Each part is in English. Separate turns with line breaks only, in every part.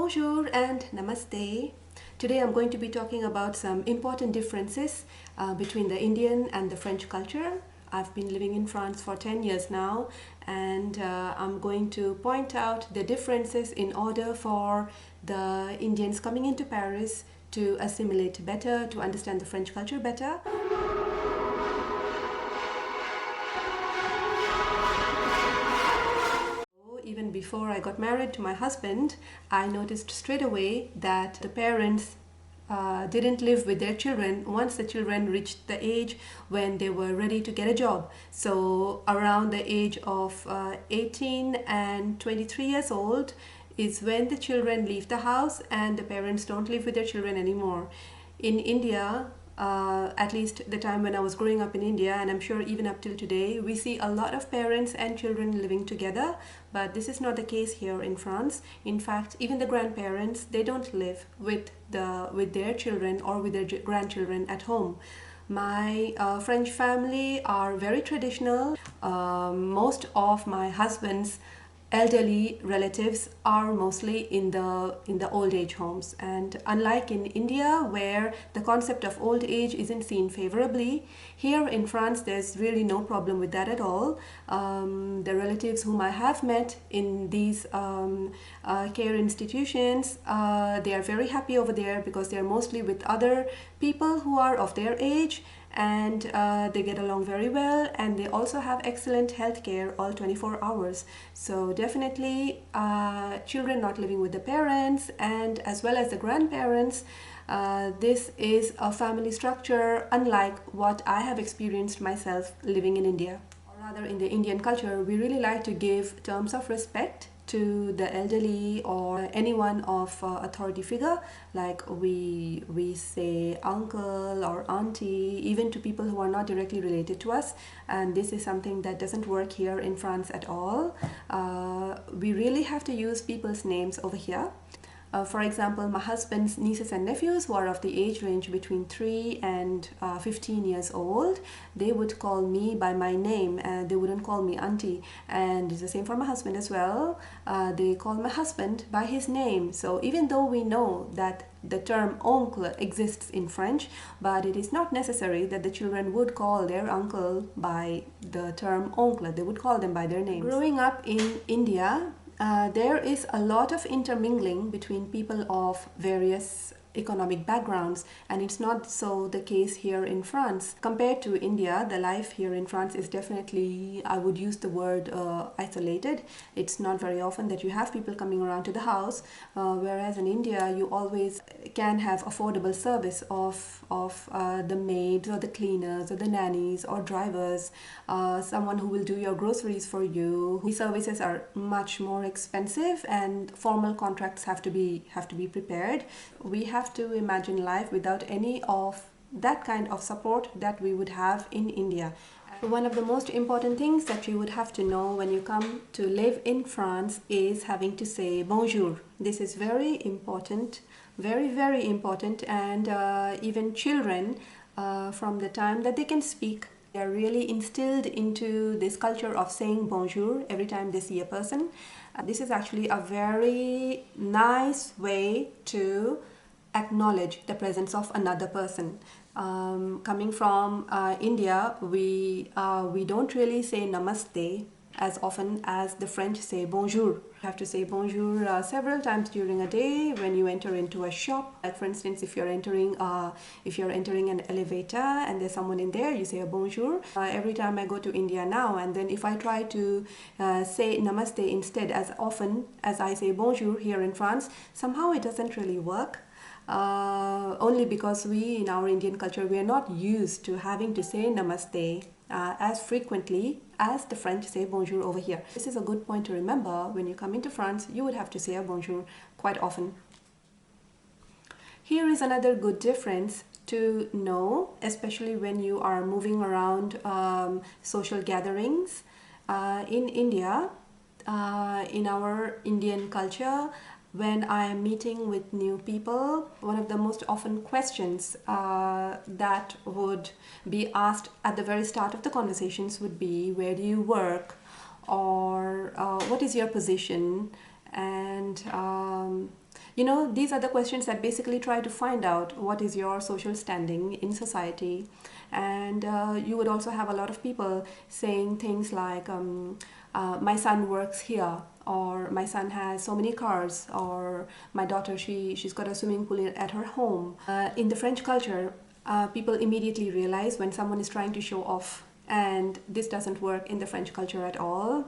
Bonjour and Namaste. Today I'm going to be talking about some important differences between the Indian and the French culture. I've been living in France for 10 years now, and I'm going to point out the differences in order for the Indians coming into Paris to assimilate better, to understand the French culture better. Even before I got married to my husband, I noticed straight away that the parents didn't live with their children once the children reached the age when they were ready to get a job. So around the age of 18 and 23 years old is when the children leave the house and the parents don't live with their children anymore. In India, at least the time when I was growing up in India, and I'm sure even up till today, we see a lot of parents and children living together, but this is not the case here in France. In fact, even the grandparents, they don't live with their children or with their grandchildren at home. My French family are very traditional. Most of my husband's elderly relatives are mostly in the old age homes, and unlike in India where the concept of old age isn't seen favorably, here in France there's really no problem with that at all. The relatives whom I have met in these care institutions, they are very happy over there because they are mostly with other people who are of their age, and they get along very well, and they also have excellent health care all 24 hours. So definitely children not living with the parents and as well as the grandparents, this is a family structure unlike what I have experienced myself living in India. Or rather, in the Indian culture, we really like to give terms of respect to the elderly or anyone of authority figure, like we say uncle or auntie, even to people who are not directly related to us, and this is something that doesn't work here in France at all. We really have to use people's names over here. For example, my husband's nieces and nephews who are of the age range between 3 and 15 years old, they would call me by my name, and they wouldn't call me auntie. And it's the same for my husband as well. They call my husband by his name. So even though we know that the term oncle exists in French, but it is not necessary that the children would call their uncle by the term oncle. They would call them by their names. Growing up in India, there is a lot of intermingling between people of various economic backgrounds, and it's not so the case here in France. Compared to India, the life here in France is definitely, I would use the word isolated. It's not very often that you have people coming around to the house, whereas in India you always can have affordable service of the maids or the cleaners or the nannies or drivers, someone who will do your groceries for you. These services are much more expensive and formal contracts have to be prepared. We have to imagine life without any of that kind of support that we would have in India. One of the most important things that you would have to know when you come to live in France is having to say bonjour. This is very important, very, very important, and even children from the time that they can speak, they are really instilled into this culture of saying bonjour every time they see a person. This is actually a very nice way to acknowledge the presence of another person. Coming from India, we don't really say namaste as often as the French say bonjour. You have to say bonjour several times during a day when you enter into a shop. Like for instance, if you're entering an elevator and there's someone in there, you say a bonjour. Every time I go to India now, and then if I try to say namaste instead as often as I say bonjour here in France, somehow it doesn't really work. Only because we in our Indian culture, we are not used to having to say namaste as frequently as the French say bonjour over here. This is a good point to remember. When you come into France, you would have to say a bonjour quite often. Here is another good difference to know, especially when you are moving around social gatherings. In India, in our Indian culture, when I am meeting with new people, one of the most often questions that would be asked at the very start of the conversations would be, where do you work? Or what is your position? And You know, these are the questions that basically try to find out what is your social standing in society. And you would also have a lot of people saying things like, my son works here, or my son has so many cars, or my daughter, she's got a swimming pool at her home. In the French culture, people immediately realize when someone is trying to show off, and this doesn't work in the French culture at all.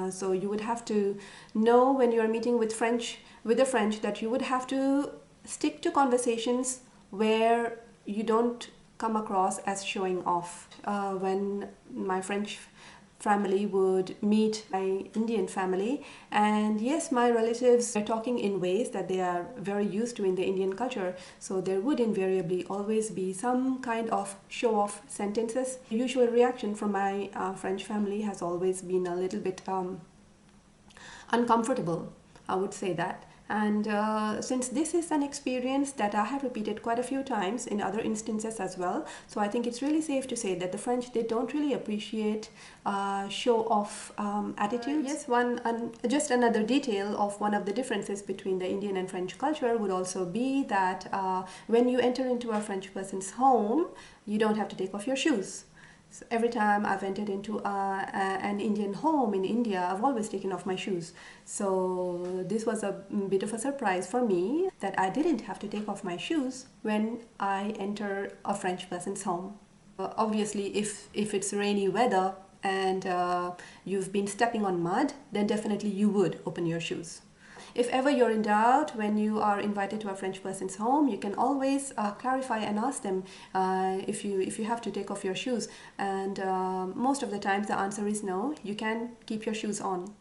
So you would have to know when you're meeting with the French, that you would have to stick to conversations where you don't come across as showing off. When my French family would meet my Indian family, and yes, my relatives are talking in ways that they are very used to in the Indian culture, so there would invariably always be some kind of show-off sentences. The usual reaction from my French family has always been a little bit uncomfortable, I would say that. And since this is an experience that I have repeated quite a few times in other instances as well, so I think it's really safe to say that the French, they don't really appreciate show-off attitudes. Yes, just another detail of one of the differences between the Indian and French culture would also be that when you enter into a French person's home, you don't have to take off your shoes. So every time I've entered into an Indian home in India, I've always taken off my shoes. So this was a bit of a surprise for me that I didn't have to take off my shoes when I enter a French person's home. Obviously, if it's rainy weather and you've been stepping on mud, then definitely you would open your shoes. If ever you're in doubt when you are invited to a French person's home, you can always clarify and ask them if you have to take off your shoes. And most of the times the answer is no, you can keep your shoes on.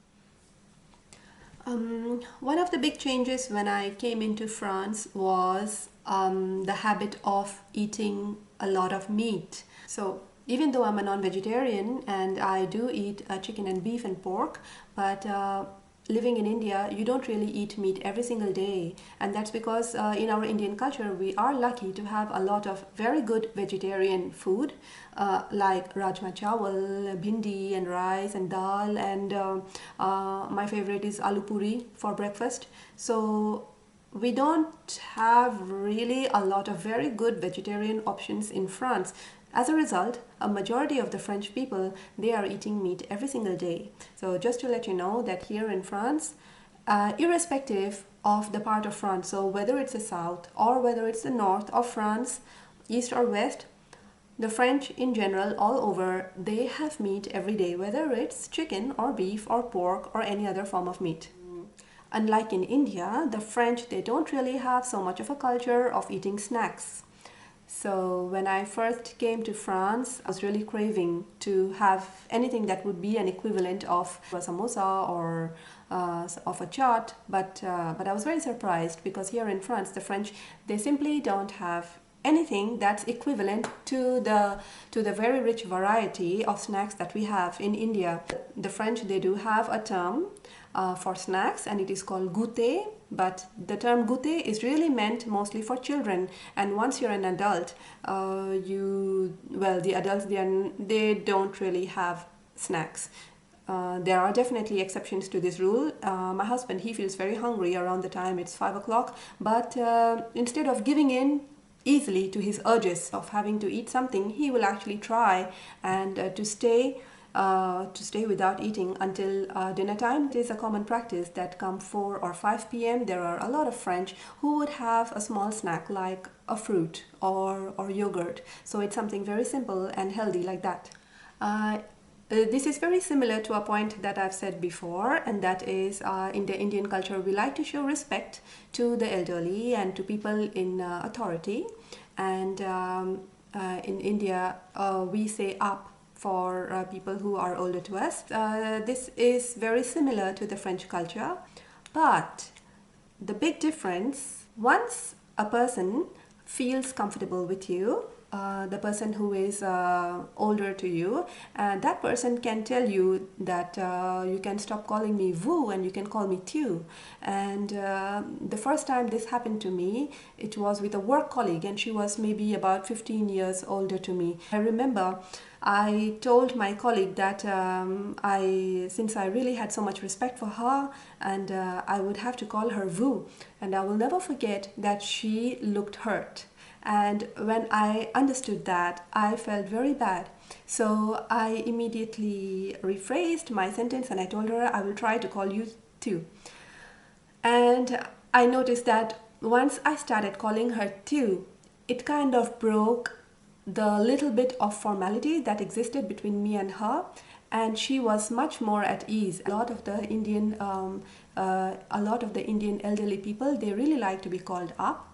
One of the big changes when I came into France was the habit of eating a lot of meat. So even though I'm a non-vegetarian and I do eat chicken and beef and pork, but living in India, you don't really eat meat every single day, and that's because in our Indian culture we are lucky to have a lot of very good vegetarian food like rajma chawal, bhindi and rice and dal, and my favorite is aloo puri for breakfast. So we don't have really a lot of very good vegetarian options in France. As a result, a majority of the French people, they are eating meat every single day. So just to let you know that here in France, irrespective of the part of France, so whether it's the south or whether it's the north of France, east or west, the French in general, all over, they have meat every day, whether it's chicken or beef or pork or any other form of meat. Unlike in India, the French, they don't really have so much of a culture of eating snacks. So when I first came to France, I was really craving to have anything that would be an equivalent of a samosa or of a chaat, but I was very surprised because here in France, the French, they simply don't have anything that's equivalent to the very rich variety of snacks that we have in India. The French, they do have a term for snacks, and it is called goûter, but the term goûter is really meant mostly for children, and once you're an adult, the adults, they don't really have snacks. There are definitely exceptions to this rule. My husband, he feels very hungry around the time it's 5 o'clock, but instead of giving in easily to his urges of having to eat something, he will actually try and to stay without eating until dinner time. It is a common practice that come 4 or 5 p.m. there are a lot of French who would have a small snack like a fruit or yogurt. So it's something very simple and healthy like that. This is very similar to a point that I've said before, and that is in the Indian culture we like to show respect to the elderly and to people in authority, and in India we say up for people who are older to us. This is very similar to the French culture, but the big difference, once a person feels comfortable with you, the person who is older to you, and that person can tell you that you can stop calling me vous and you can call me tu. And the first time this happened to me, it was with a work colleague, and she was maybe about 15 years older to me. I remember I told my colleague that since I really had so much respect for her, and I would have to call her vous, and I will never forget that she looked hurt. And when I understood that, I felt very bad. So I immediately rephrased my sentence and I told her I will try to call you tu. And I noticed that once I started calling her tu, it kind of broke the little bit of formality that existed between me and her, and she was much more at ease. A lot of the Indian elderly people, they really like to be called up.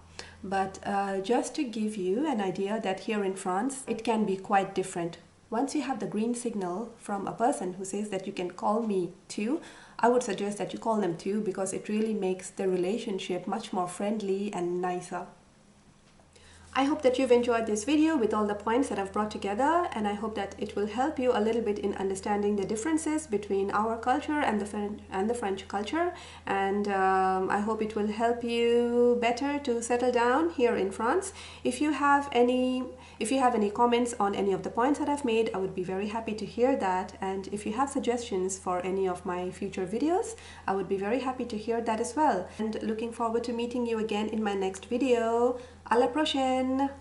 But just to give you an idea that here in France, it can be quite different. Once you have the green signal from a person who says that you can call me tu, I would suggest that you call them tu, because it really makes the relationship much more friendly and nicer. I hope that you've enjoyed this video with all the points that I've brought together, and I hope that it will help you a little bit in understanding the differences between our culture and the French culture, and I hope it will help you better to settle down here in France. If you have any comments on any of the points that I've made, I would be very happy to hear that, and if you have suggestions for any of my future videos, I would be very happy to hear that as well. And looking forward to meeting you again in my next video. À la prochaine!